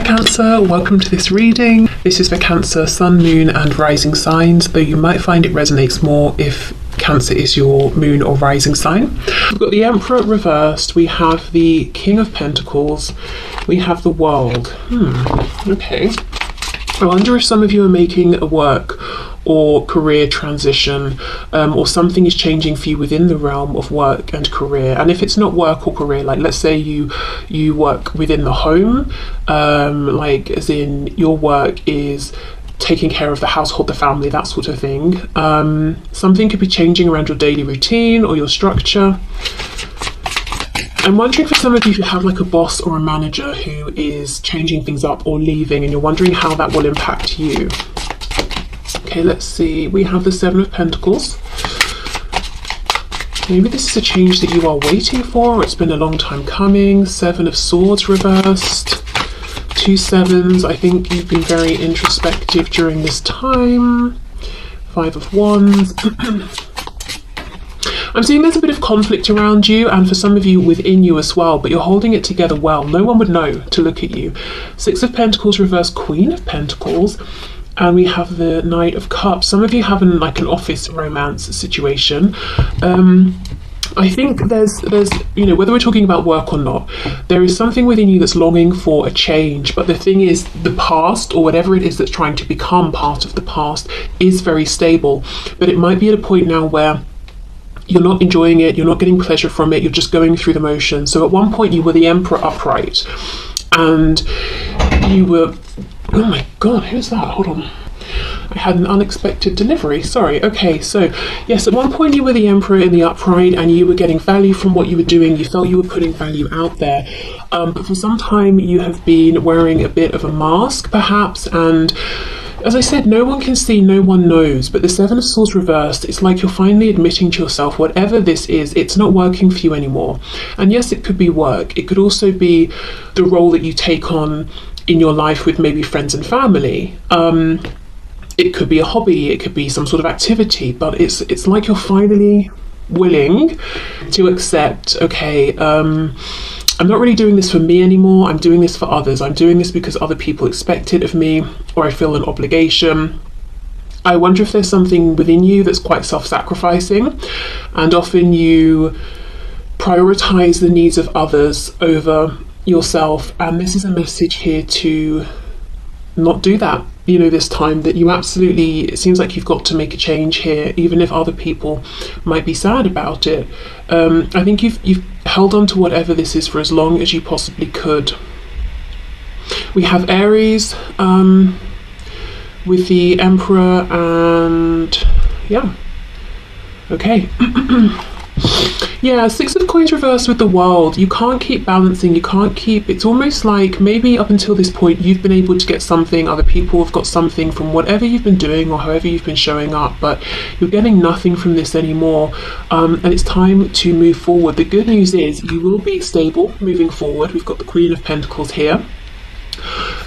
Cancer, welcome to this reading. This is for Cancer, Sun, Moon and Rising signs, though you might find it resonates more if Cancer is your moon or rising sign. We've got the Emperor reversed, we have the King of Pentacles, we have the World. Okay. I wonder if some of you are making a work or career transition, or something is changing for you within the realm of work and career. And if it's not work or career, like let's say you work within the home, like as in your work is taking care of the household, the family, that sort of thing. Something could be changing around your daily routine or your structure. I'm wondering for some of you who have like a boss or a manager who is changing things up or leaving, and you're wondering how that will impact you. Okay, let's see. We have the Seven of Pentacles. Maybe this is a change that you are waiting for, or it's been a long time coming. Seven of Swords reversed. Two sevens. I think you've been very introspective during this time. Five of Wands. I'm seeing there's a bit of conflict around you, and for some of you within you as well, but you're holding it together well. No one would know to look at you. Six of Pentacles reversed, Queen of Pentacles, and we have the Knight of Cups. Some of you have an office romance situation. I think there's you know, whether we're talking about work or not, there is something within you that's longing for a change. But the thing is, the past, or whatever it is that's trying to become part of the past, is very stable. But it might be at a point now where you're not enjoying it, you're not getting pleasure from it, you're just going through the motions. So at one point you were the Emperor upright, and you were, oh my god, who's that? Hold on. I had an unexpected delivery, sorry. Okay, so yes, at one point you were the Emperor in the upright and you were getting value from what you were doing, you felt you were putting value out there. But for some time you have been wearing a bit of a mask perhaps, and as I said, no one can see, no one knows, but the Seven of Swords reversed, it's like you're finally admitting to yourself, whatever this is, it's not working for you anymore. And yes, it could be work. It could also be the role that you take on in your life with maybe friends and family. It could be a hobby, it could be some sort of activity, but it's like you're finally willing to accept, okay, I'm not really doing this for me anymore, I'm doing this for others. I'm doing this because other people expect it of me, or I feel an obligation. I wonder if there's something within you that's quite self-sacrificing, and often you prioritize the needs of others over yourself. And this is a message here to not do that, you know, this time, that you absolutely, it seems like you've got to make a change here, even if other people might be sad about it. I think you've held on to whatever this is for as long as you possibly could. We have Aries with the Emperor, and yeah, okay. Yeah, Six of Coins reversed with the World. You can't keep balancing, you can't keep, it's almost like maybe up until this point you've been able to get something, other people have got something from whatever you've been doing or however you've been showing up, but you're getting nothing from this anymore, and it's time to move forward. The good news is you will be stable moving forward. We've got the Queen of Pentacles here.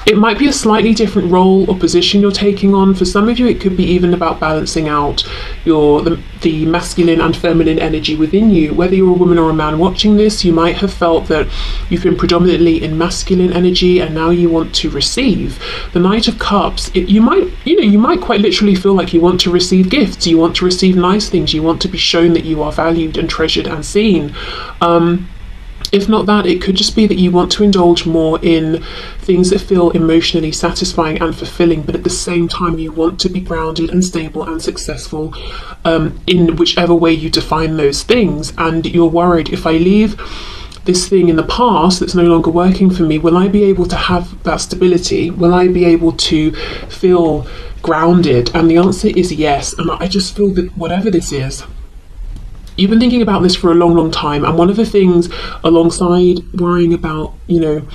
It might be a slightly different role or position you're taking on. For some of you, it could be even about balancing out the masculine and feminine energy within you. Whether you're a woman or a man watching this, you might have felt that you've been predominantly in masculine energy and now you want to receive. The Knight of Cups, you might quite literally feel like you want to receive gifts, you want to receive nice things, you want to be shown that you are valued and treasured and seen. If not that, it could just be that you want to indulge more in things that feel emotionally satisfying and fulfilling, but at the same time you want to be grounded and stable and successful in whichever way you define those things. And you're worried, if I leave this thing in the past that's no longer working for me, will I be able to have that stability? Will I be able to feel grounded? And the answer is yes. And I just feel that whatever this is, you've been thinking about this for a long, long time. And one of the things alongside worrying about, you know,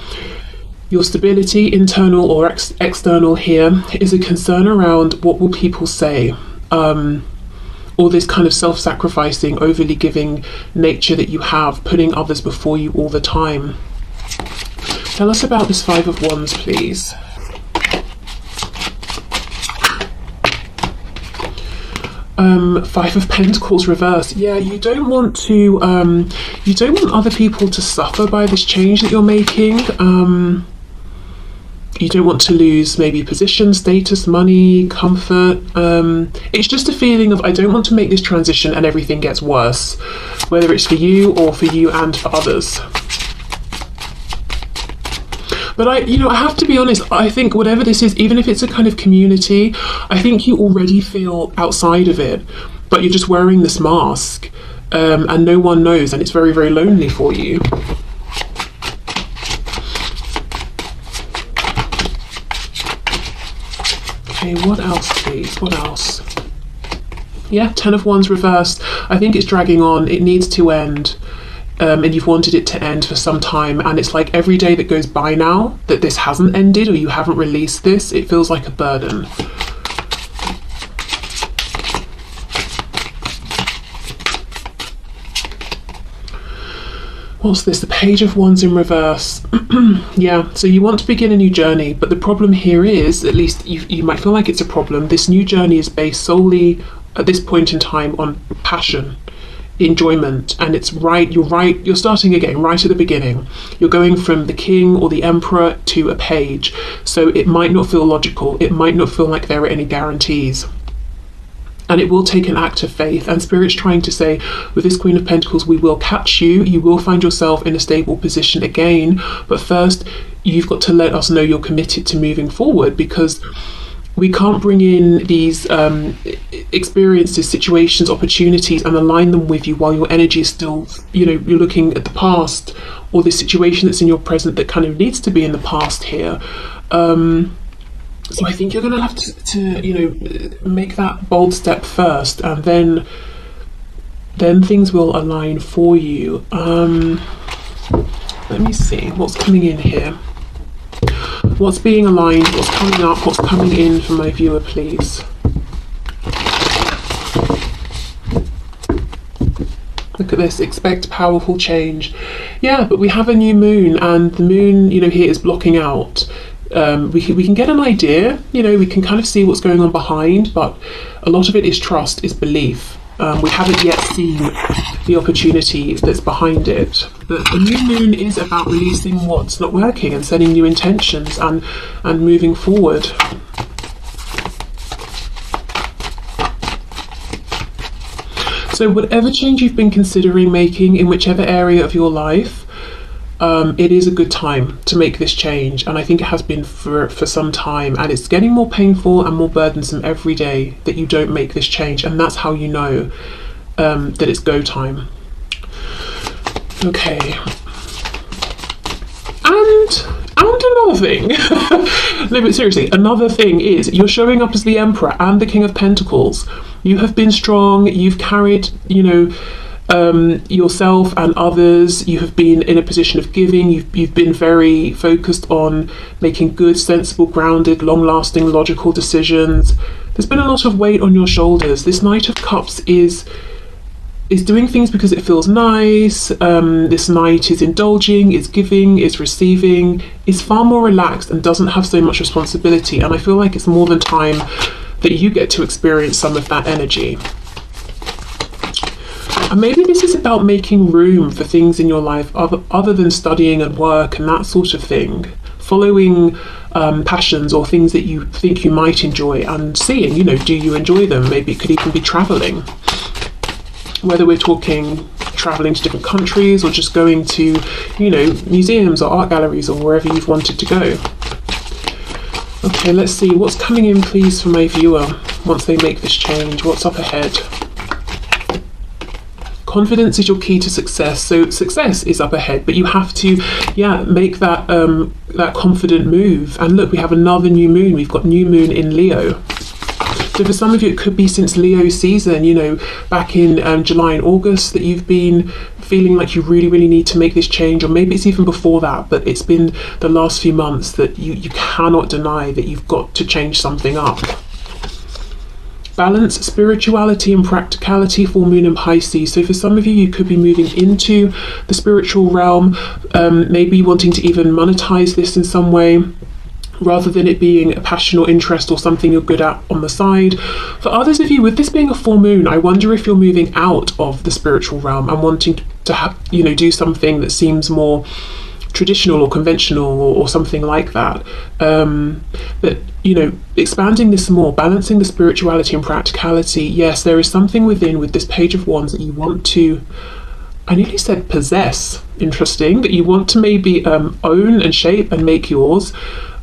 your stability, internal or external here, is a concern around what will people say, or this kind of self-sacrificing, overly giving nature that you have, putting others before you all the time. Tell us about this Five of Wands, please. Five of Pentacles reversed. Yeah, you don't want other people to suffer by this change that you're making. You don't want to lose maybe position, status, money, comfort. It's just a feeling of, I don't want to make this transition and everything gets worse, whether it's for you or for you and for others. But I have to be honest, I think whatever this is, even if it's a kind of community, I think you already feel outside of it, but you're just wearing this mask, and no one knows, and it's very, very lonely for you. Okay, what else, please? What else? Yeah, 10 of Wands reversed. I think it's dragging on. It needs to end. And you've wanted it to end for some time, and it's like every day that goes by now that this hasn't ended or you haven't released this, it feels like a burden. What's this? The Page of Wands in reverse. Yeah, so you want to begin a new journey, but the problem here is, at least you might feel like it's a problem, this new journey is based solely at this point in time on passion, enjoyment, and you're starting again right at the beginning. You're going from the king or the emperor to a page, so it might not feel logical, it might not feel like there are any guarantees, and it will take an act of faith. And Spirit's trying to say, with this Queen of Pentacles, we will catch you, you will find yourself in a stable position again, but first you've got to let us know you're committed to moving forward, because we can't bring in these experiences, situations, opportunities and align them with you while your energy is still, you're looking at the past, or this situation that's in your present that kind of needs to be in the past here. So I think you're going to have to make that bold step first, and then things will align for you. Let me see what's coming in here. What's being aligned, what's coming up, what's coming in for my viewer, please. Look at this, expect powerful change. Yeah, but we have a new moon, and the moon, here is blocking out. We can get an idea, we can kind of see what's going on behind, but a lot of it is trust, is belief. We haven't yet seen the opportunity that's behind it. But the new moon is about releasing what's not working and setting new intentions and moving forward. So whatever change you've been considering making in whichever area of your life, it is a good time to make this change, and I think it has been for some time, and it's getting more painful and more burdensome every day that you don't make this change, and that's how you know that it's go time. Okay, and another thing no, but seriously, another thing is you're showing up as the Emperor and the King of Pentacles. You have been strong, you've carried yourself and others, you have been in a position of giving, you've been very focused on making good, sensible, grounded, long-lasting, logical decisions. There's been a lot of weight on your shoulders. This Knight of Cups is doing things because it feels nice. This Knight is indulging, is giving, is receiving, is far more relaxed and doesn't have so much responsibility, and I feel like it's more than time that you get to experience some of that energy. And maybe this is about making room for things in your life other than studying and work and that sort of thing. Following passions or things that you think you might enjoy and seeing, do you enjoy them? Maybe it could even be traveling. Whether we're talking traveling to different countries or just going to, museums or art galleries or wherever you've wanted to go. Okay, let's see what's coming in, please, for my viewer once they make this change. What's up ahead? Confidence is your key to success. So success is up ahead, but you have to, make that that confident move. And look, we have another new moon. We've got new moon in Leo. So for some of you, it could be since Leo season, back in July and August, that you've been feeling like you really, really need to make this change, or maybe it's even before that, but it's been the last few months that you cannot deny that you've got to change something up. Balance, spirituality and practicality, full moon in Pisces. So for some of you, you could be moving into the spiritual realm, maybe wanting to even monetize this in some way, rather than it being a passion or interest or something you're good at on the side. For others of you, with this being a full moon, I wonder if you're moving out of the spiritual realm and wanting to have, do something that seems more traditional or conventional or something like that. But expanding this more, balancing the spirituality and practicality. Yes, there is something within with this Page of Wands that you want to, I nearly said possess, interesting, that you want to maybe own and shape and make yours.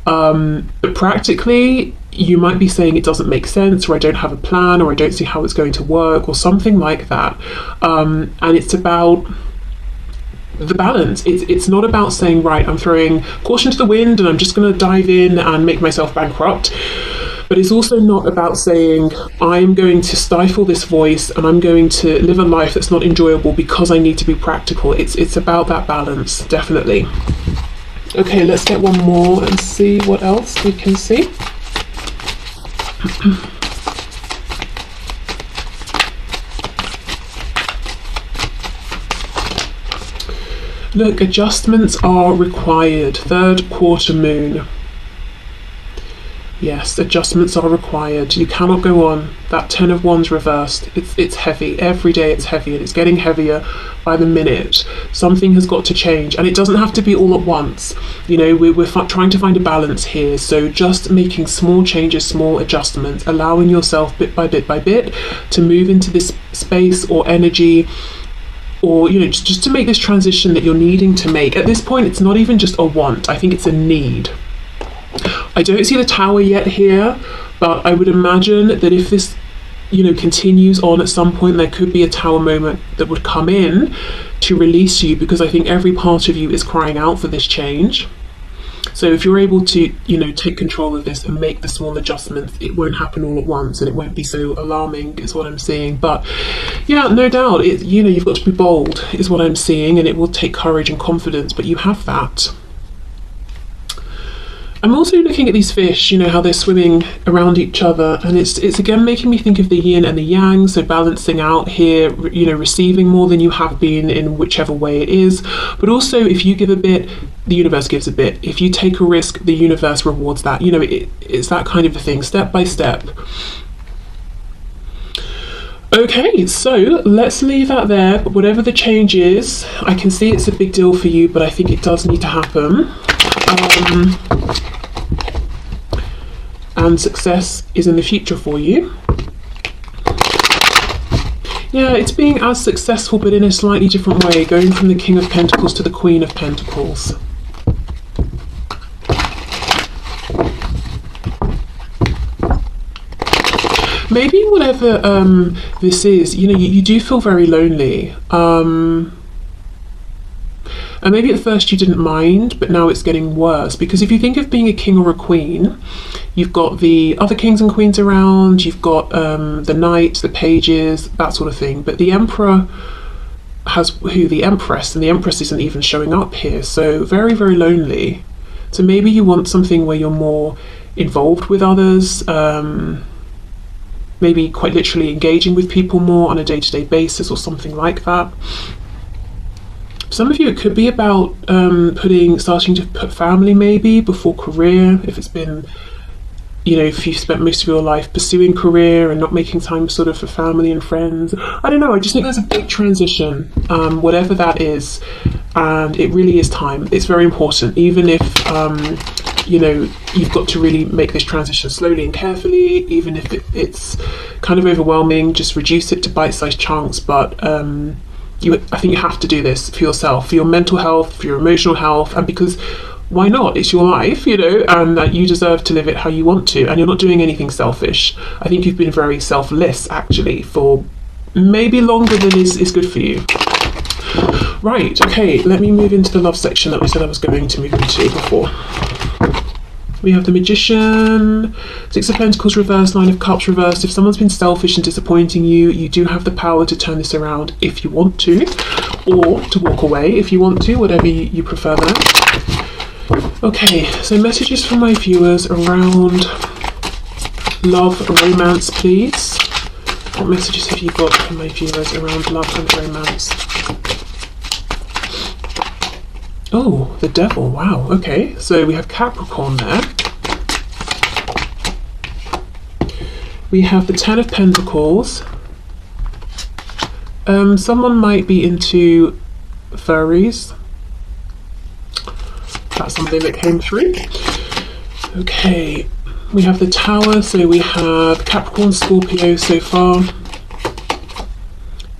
But practically, you might be saying it doesn't make sense, or I don't have a plan, or I don't see how it's going to work, or something like that. And it's about the balance. It's not about saying, right, I'm throwing caution to the wind and I'm just going to dive in and make myself bankrupt. But it's also not about saying, I'm going to stifle this voice and I'm going to live a life that's not enjoyable because I need to be practical. It's about that balance, definitely. Okay, let's get one more and see what else we can see. Look, adjustments are required. Third quarter moon. Yes, adjustments are required. You cannot go on. That 10 of Wands reversed. It's heavy. Every day it's heavy, and it's getting heavier by the minute. Something has got to change, and it doesn't have to be all at once. We're trying to find a balance here. So just making small changes, small adjustments, allowing yourself bit by bit by bit to move into this space or energy, or just to make this transition that you're needing to make. At this point, it's not even just a want. I think it's a need. I don't see the Tower yet here, but I would imagine that if this continues on, at some point there could be a Tower moment that would come in to release you, because I think every part of you is crying out for this change. So if you're able to take control of this and make the small adjustments, it won't happen all at once and it won't be so alarming, is what I'm seeing. But yeah, no doubt, you've got to be bold, is what I'm seeing, and it will take courage and confidence, but you have that. I'm also looking at these fish, how they're swimming around each other, and it's again making me think of the yin and the yang, so balancing out here, receiving more than you have been in whichever way it is, but also if you give a bit, the universe gives a bit. If you take a risk, the universe rewards that. It's that kind of a thing, step by step. Okay, so let's leave that there, but whatever the change is, I can see it's a big deal for you, but I think it does need to happen. And success is in the future for you. Yeah, it's being as successful, but in a slightly different way, going from the King of Pentacles to the Queen of Pentacles. Maybe whatever this is, you do feel very lonely. And maybe at first you didn't mind, but now it's getting worse. Because if you think of being a king or a queen, you've got the other kings and queens around, you've got the knights, the pages, that sort of thing. But the emperor has the empress, and the empress isn't even showing up here. So very, very lonely. So maybe you want something where you're more involved with others, maybe quite literally engaging with people more on a day-to-day basis or something like that. Some of you, it could be about starting to put family maybe before career, if it's been, if you've spent most of your life pursuing career and not making time sort of for family and friends. I don't know, I just think there's a big transition, whatever that is, and it really is time. It's very important, even if, you've got to really make this transition slowly and carefully, even if it's kind of overwhelming, just reduce it to bite-sized chunks, but I think you have to do this for yourself, for your mental health, for your emotional health, and because why not? It's your life, and that you deserve to live it how you want to, and you're not doing anything selfish. I think you've been very selfless, actually, for maybe longer than is good for you. Right, okay, let me move into the love section that we said I was going to move into before. We have the Magician, Six of Pentacles reversed, Nine of Cups reversed. If someone's been selfish and disappointing you, you do have the power to turn this around if you want to, or to walk away if you want to, whatever you prefer there. Okay, so messages from my viewers around love, romance, please. What messages have you got from my viewers around love and romance? Oh, the Devil, wow, okay. So we have Capricorn there. We have the Ten of Pentacles. Someone might be into furries. That's something that came through. Okay, we have the Tower, so we have Capricorn, Scorpio so far.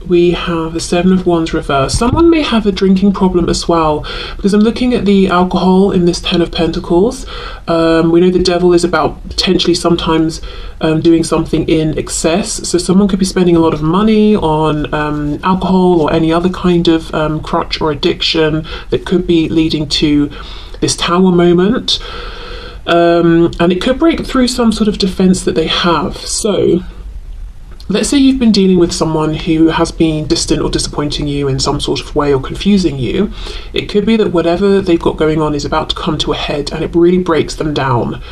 We have the Seven of Wands reversed. Someone may have a drinking problem as well, because I'm looking at the alcohol in this Ten of Pentacles. We know the Devil is about potentially sometimes doing something in excess. So someone could be spending a lot of money on alcohol or any other kind of crutch or addiction that could be leading to this Tower moment. And it could break through some sort of defense that they have. So let's say you've been dealing with someone who has been distant or disappointing you in some sort of way or confusing you. It could be that whatever they've got going on is about to come to a head and it really breaks them down.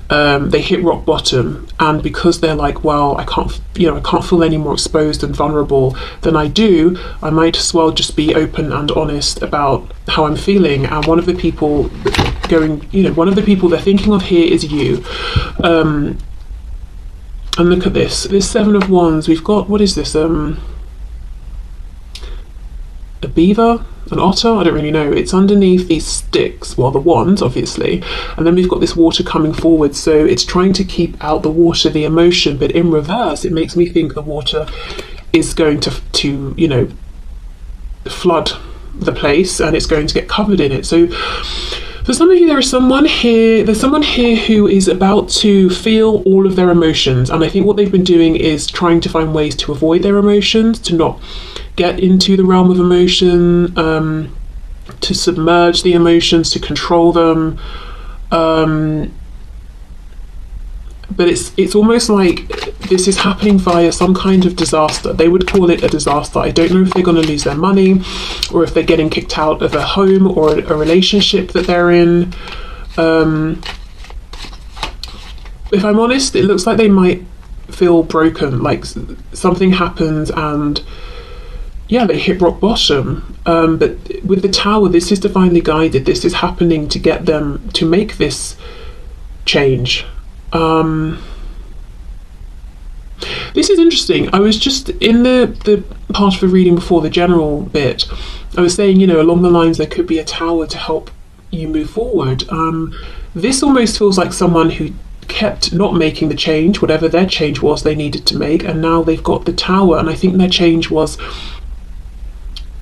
They hit rock bottom, and because they're like, well, I can't feel any more exposed and vulnerable than I do, I might as well just be open and honest about how I'm feeling. And one of the people they're thinking of here is you. And look at this Seven of Wands. We've got, what is this? A beaver? An otter? I don't really know. It's underneath these sticks, well, the wands, obviously. And then we've got this water coming forward. So it's trying to keep out the water, the emotion, but in reverse, it makes me think the water is going to flood the place and it's going to get covered in it. So for some of you, there's someone here who is about to feel all of their emotions, and I think what they've been doing is trying to find ways to avoid their emotions, to not get into the realm of emotion, to submerge the emotions, to control them. But it's almost like this is happening via some kind of disaster. They would call it a disaster. I don't know if they're going to lose their money, or if they're getting kicked out of a home or a relationship that they're in. If I'm honest, it looks like they might feel broken, like something happens and they hit rock bottom. But with the Tower, this is divinely guided. This is happening to get them to make this change. This is interesting. I was just in the part of the reading before the general bit, I was saying, along the lines there could be a Tower to help you move forward. This almost feels like someone who kept not making the change, whatever their change was they needed to make, and now they've got the Tower, and I think their change was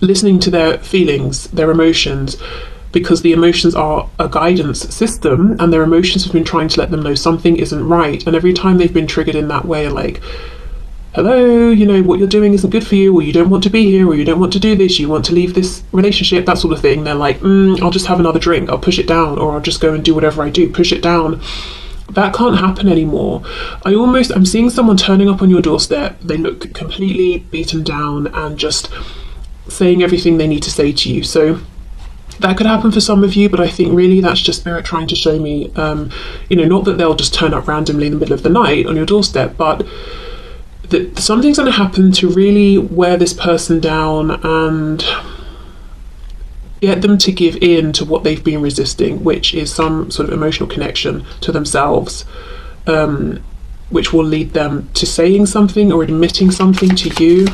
listening to their feelings, their emotions, because the emotions are a guidance system, and their emotions have been trying to let them know something isn't right. And every time they've been triggered in that way, like, hello, what you're doing isn't good for you, or you don't want to be here, or you don't want to do this, you want to leave this relationship, that sort of thing. They're like, I'll just have another drink, I'll push it down, or I'll just go and do whatever I do, push it down. That can't happen anymore. I'm seeing someone turning up on your doorstep. They look completely beaten down and just saying everything they need to say to you. So that could happen for some of you, but I think really that's just Spirit trying to show me, not that they'll just turn up randomly in the middle of the night on your doorstep, but that something's going to happen to really wear this person down and get them to give in to what they've been resisting, which is some sort of emotional connection to themselves, which will lead them to saying something or admitting something to you.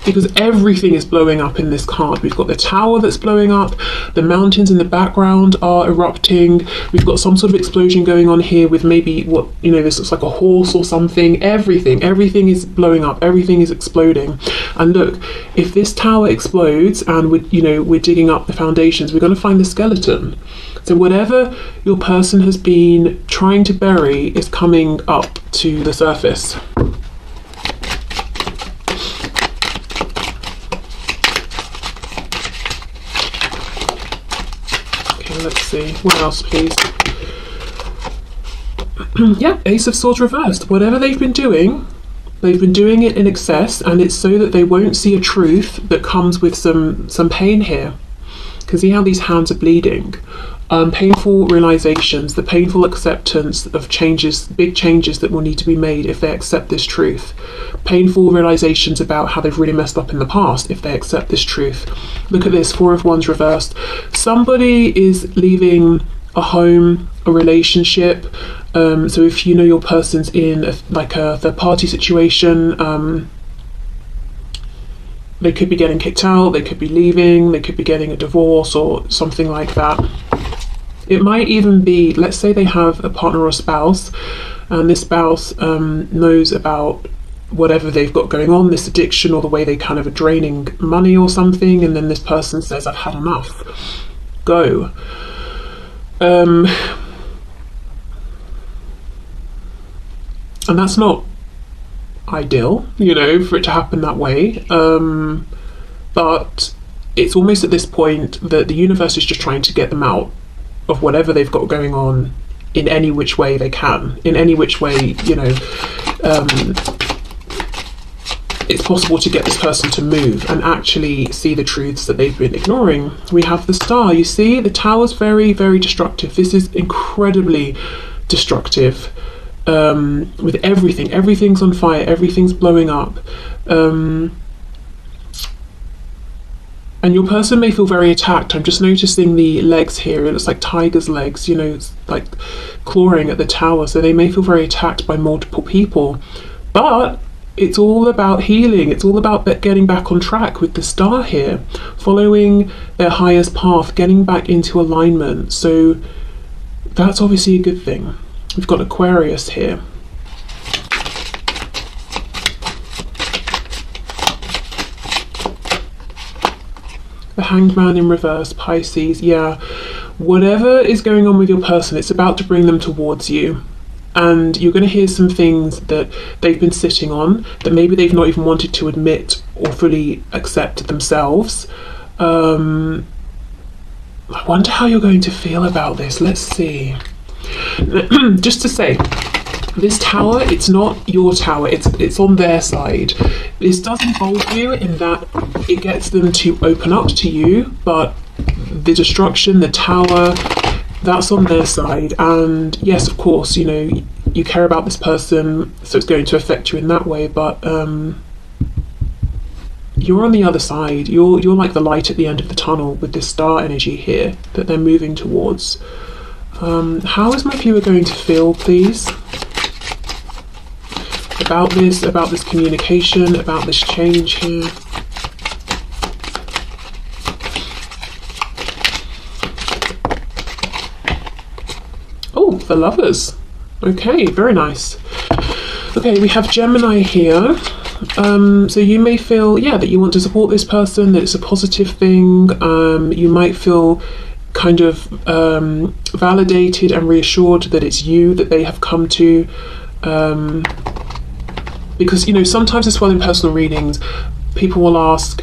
Because everything is blowing up in this card. We've got the Tower that's blowing up, the mountains in the background are erupting, we've got some sort of explosion going on here with maybe this looks like a horse or something. Everything is blowing up, everything is exploding. And look, if this Tower explodes and we're digging up the foundations, we're going to find the skeleton. So whatever your person has been trying to bury is coming up to the surface. Let's see, what else please? Ace of Swords reversed. Whatever they've been doing it in excess, and it's so that they won't see a truth that comes with some pain here. Because see how these hands are bleeding? Painful realizations, the painful acceptance of changes, big changes that will need to be made if they accept this truth. Painful realizations about how they've really messed up in the past if they accept this truth. Look at this, Four of Wands reversed. Somebody is leaving a home, a relationship. So if your person's in a third party situation, They could be getting kicked out, they could be leaving, they could be getting a divorce or something like that. It might even be, let's say they have a partner or spouse, and this spouse knows about whatever they've got going on, this addiction, or the way they kind of are draining money or something, and then this person says, I've had enough, go. And that's not ideal, you know, for it to happen that way. But it's almost at this point that the universe is just trying to get them out of whatever they've got going on in any which way they can, in any which way, you know, it's possible to get this person to move and actually see the truths that they've been ignoring. We have the Star. You see, the Tower's very, very destructive. This is incredibly destructive. With everything. Everything's on fire. Everything's blowing up. And your person may feel very attacked. I'm just noticing the legs here. It looks like tiger's legs, you know, it's like clawing at the tower. So they may feel very attacked by multiple people. But it's all about healing. It's all about getting back on track with the Star here, following their highest path, getting back into alignment. So that's obviously a good thing. We've got Aquarius here. The Hanged Man in reverse, Pisces. Yeah, whatever is going on with your person, it's about to bring them towards you. And you're going to hear some things that they've been sitting on, that maybe they've not even wanted to admit or fully accept themselves. I wonder how you're going to feel about this. Let's see. Just to say, this tower, it's not your tower, it's on their side. This does involve you in that it gets them to open up to you, but the destruction, the tower, that's on their side. And yes, of course, you know, you care about this person, so it's going to affect you in that way, but you're on the other side. You're like the light at the end of the tunnel with this Star energy here that they're moving towards. How is my viewer going to feel, please? About this communication, about this change here. Oh, the Lovers. Okay, very nice. Okay, we have Gemini here. So you may feel, yeah, that you want to support this person, that it's a positive thing. You might feel kind of validated and reassured that it's you that they have come to. Because, you know, sometimes as well in personal readings, people will ask,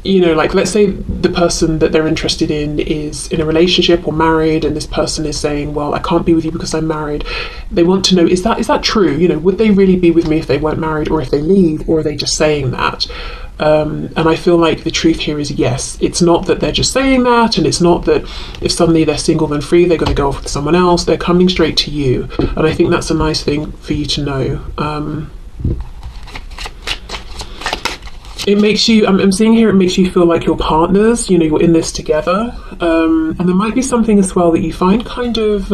you know, like, let's say the person that they're interested in is in a relationship or married, and this person is saying, well, I can't be with you because I'm married. They want to know, is that true? You know, would they really be with me if they weren't married, or if they leave, or are they just saying that? And I feel like the truth here is yes. It's not that they're just saying that, and it's not that if suddenly they're single and free, they're going to go off with someone else. They're coming straight to you. And I think that's a nice thing for you to know. It makes you, I'm seeing here, it makes you feel like you're partners, you know, you're in this together. And there might be something as well that you find kind of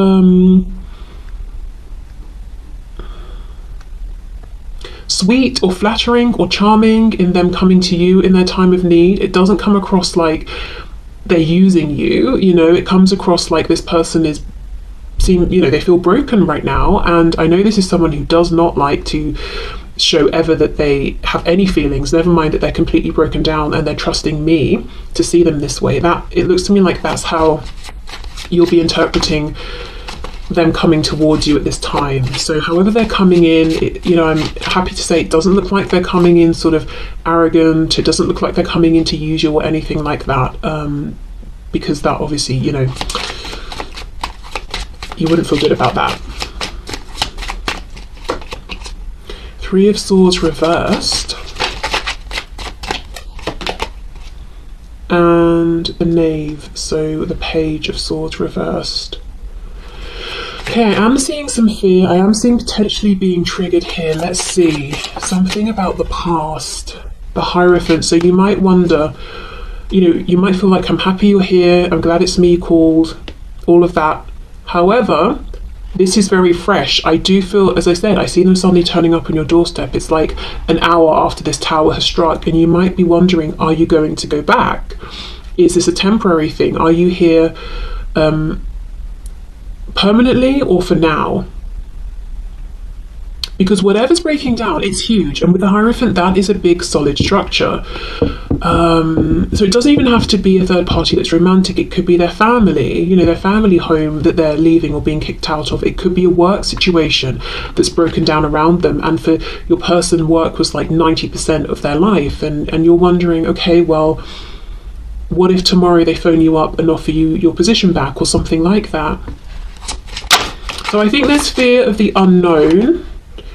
sweet or flattering or charming in them coming to you in their time of need. It doesn't come across like they're using you, you know, it comes across like this person is you know, they feel broken right now. And I know this is someone who does not like to show ever that they have any feelings, never mind that they're completely broken down, and they're trusting me to see them this way. That it looks to me like that's how you'll be interpreting them coming towards you at this time. So however they're coming in, you know, I'm happy to say it doesn't look like they're coming in sort of arrogant. It doesn't look like they're coming in to use you or anything like that, because that obviously, you know, you wouldn't feel good about that. Three of Swords reversed, and the Knave, so the Page of Swords reversed. Okay, I am seeing some fear. I am seeing potentially being triggered here. Let's see. Something about the past. The Hierophant. So you might wonder, you know, you might feel like, I'm happy you're here. I'm glad it's me you called. All of that. However, This is very fresh. I do feel, as I said, I see them suddenly turning up on your doorstep. It's like an hour after this tower has struck, and you might be wondering, are you going to go back? Is this a temporary thing? Are you here permanently or for now? Because whatever's breaking down, it's huge. And with the Hierophant, that is a big, solid structure. So it doesn't even have to be a third party that's romantic. It could be their family, you know, their family home that they're leaving or being kicked out of. It could be a work situation that's broken down around them. And for your person, work was like 90% of their life. And you're wondering, okay, well, what if tomorrow they phone you up and offer you your position back or something like that? So I think there's fear of the unknown.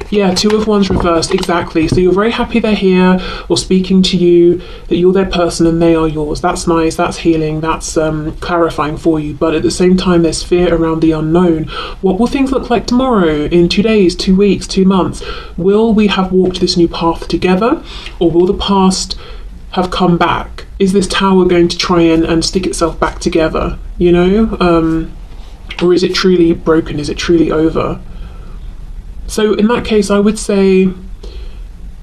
Yeah, Two of Wands reversed, exactly. So you're very happy they're here or speaking to you, that you're their person and they are yours. That's nice, that's healing, that's clarifying for you. But at the same time, there's fear around the unknown. What will things look like tomorrow, in 2 days, 2 weeks, 2 months? Will we have walked this new path together, or will the past have come back? Is this tower going to try and stick itself back together, you know? Or is it truly broken? Is it truly over? So in that case, I would say,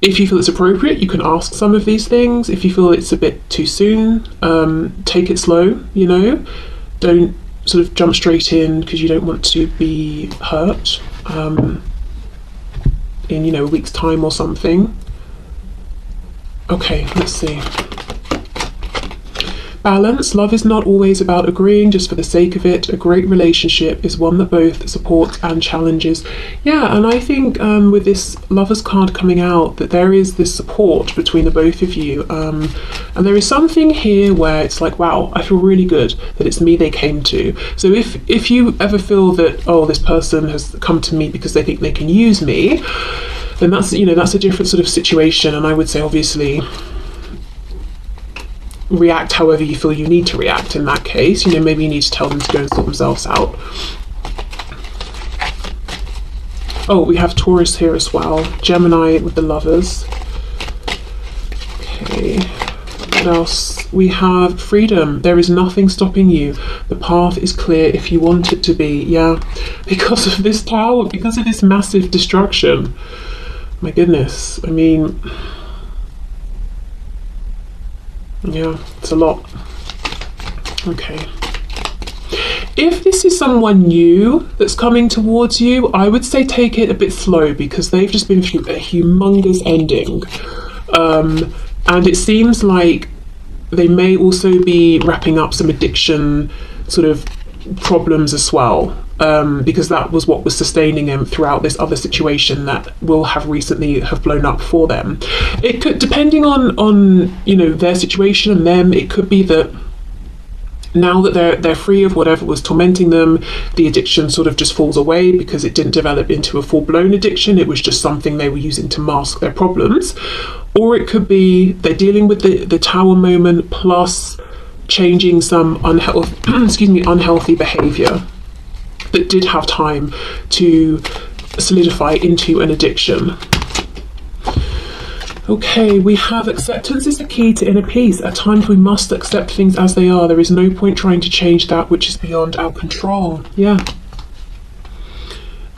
if you feel it's appropriate, you can ask some of these things. If you feel it's a bit too soon, take it slow, you know. Don't sort of jump straight in because you don't want to be hurt in, you know, a week's time or something. Okay, let's see. Balance. Love is not always about agreeing just for the sake of it. A great relationship is one that both supports and challenges. Yeah, and I think with this Lovers card coming out, that there is this support between the both of you. And there is something here where it's like, wow, I feel really good that it's me they came to. So if you ever feel that, oh, this person has come to me because they think they can use me, then that's, you know, that's a different sort of situation. And I would say, obviously, react however you feel you need to react in that case. You know, maybe you need to tell them to go and sort themselves out. Oh, we have Taurus here as well. Gemini with the Lovers. Okay, what else? We have freedom. There is nothing stopping you. The path is clear if you want it to be. Yeah, because of this tower, because of this massive destruction. My goodness, I mean, yeah, it's a lot. Okay. If this is someone new that's coming towards you, I would say take it a bit slow, because they've just been through a humongous ending. And it seems like they may also be wrapping up some addiction sort of problems as well. Because that was what was sustaining them throughout this other situation that will have recently have blown up for them. It could, depending on you know, their situation and them, it could be that now that they're free of whatever was tormenting them, the addiction sort of just falls away because it didn't develop into a full-blown addiction. It was just something they were using to mask their problems. Or it could be they're dealing with the tower moment plus changing some unhealthy behavior that did have time to solidify into an addiction. Okay, we have acceptance is the key to inner peace. At times we must accept things as they are. There is no point trying to change that which is beyond our control. Yeah.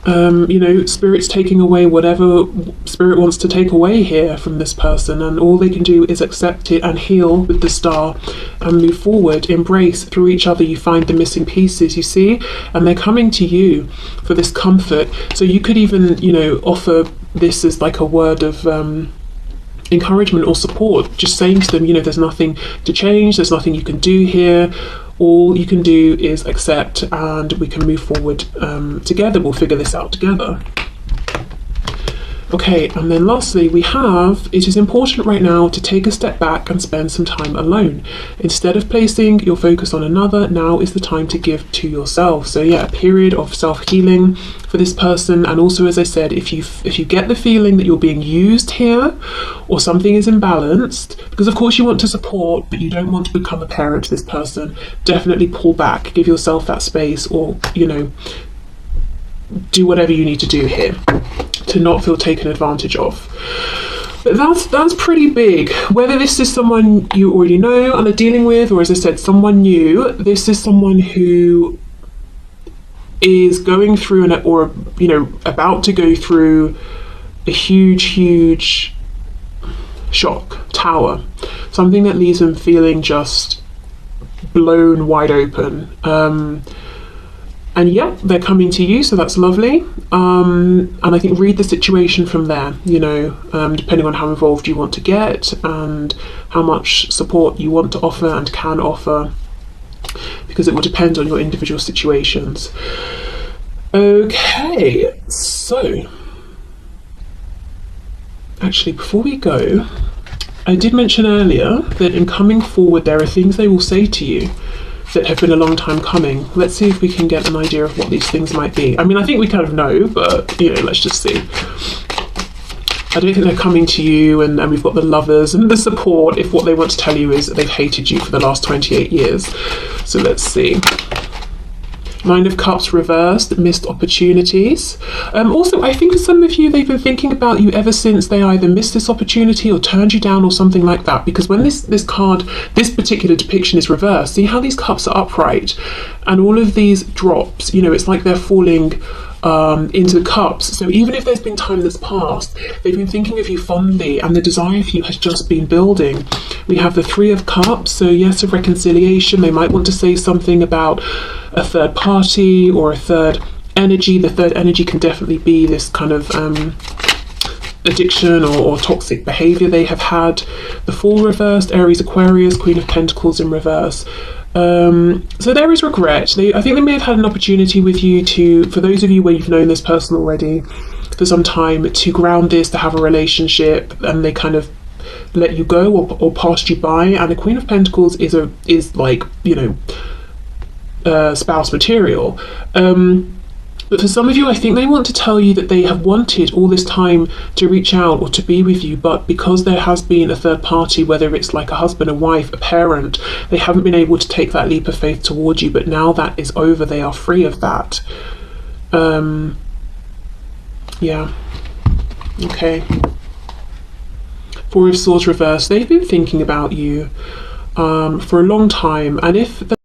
You know, Spirit's taking away whatever Spirit wants to take away here from this person, and all they can do is accept it and heal with the star and move forward. Embrace. Through each other you find the missing pieces, you see, and they're coming to you for this comfort. So you could even, you know, offer this as like a word of encouragement or support, just saying to them, you know, there's nothing to change, there's nothing you can do here. All you can do is accept, and we can move forward together. We'll figure this out together. Okay, and then lastly we have, it is important right now to take a step back and spend some time alone. Instead of placing your focus on another, now is the time to give to yourself. So yeah, a period of self-healing for this person. And also, as I said, if you get the feeling that you're being used here or something is imbalanced, because of course you want to support, but you don't want to become a parent to this person, definitely pull back, give yourself that space, or, you know, do whatever you need to do here to not feel taken advantage of. But that's pretty big. Whether this is someone you already know and are dealing with, or as I said, someone new, this is someone who is going through or about to go through a huge shock, tower, something that leaves them feeling just blown wide open. And yeah, they're coming to you, so that's lovely. And I think read the situation from there, depending on how involved you want to get and how much support you want to offer and can offer, because it will depend on your individual situations. Okay, so actually, before we go, I did mention earlier that in coming forward, there are things they will say to you that have been a long time coming. Let's see if we can get an idea of what these things might be. I mean, I think we kind of know, but let's just see. I don't think they're coming to you, and we've got the Lovers and the support if what they want to tell you is that they've hated you for the last 28 years. So let's see. Nine of Cups reversed, missed opportunities. Also, I think for some of you, they've been thinking about you ever since they either missed this opportunity or turned you down or something like that. Because when this particular depiction is reversed, see how these cups are upright and all of these drops, it's like they're falling into the cups. So even if there's been time that's passed, they've been thinking of you fondly, and the desire for you has just been building. We have the Three of Cups, so yes, of reconciliation. They might want to say something about a third party or a third energy. The third energy can definitely be this kind of addiction or toxic behavior they have had. The Fool reversed, Aries, Aquarius, Queen of Pentacles in reverse. So there is regret. I think they may have had an opportunity with you for those of you where you've known this person already for some time, to ground this, to have a relationship, and they kind of let you go or passed you by. And the Queen of Pentacles is like spouse material. But for some of you, I think they want to tell you that they have wanted all this time to reach out or to be with you, but because there has been a third party, whether it's like a husband, a wife, a parent, they haven't been able to take that leap of faith towards you. But now that is over, they are free of that. Yeah. Okay. Four of Swords reversed. They've been thinking about you for a long time, and if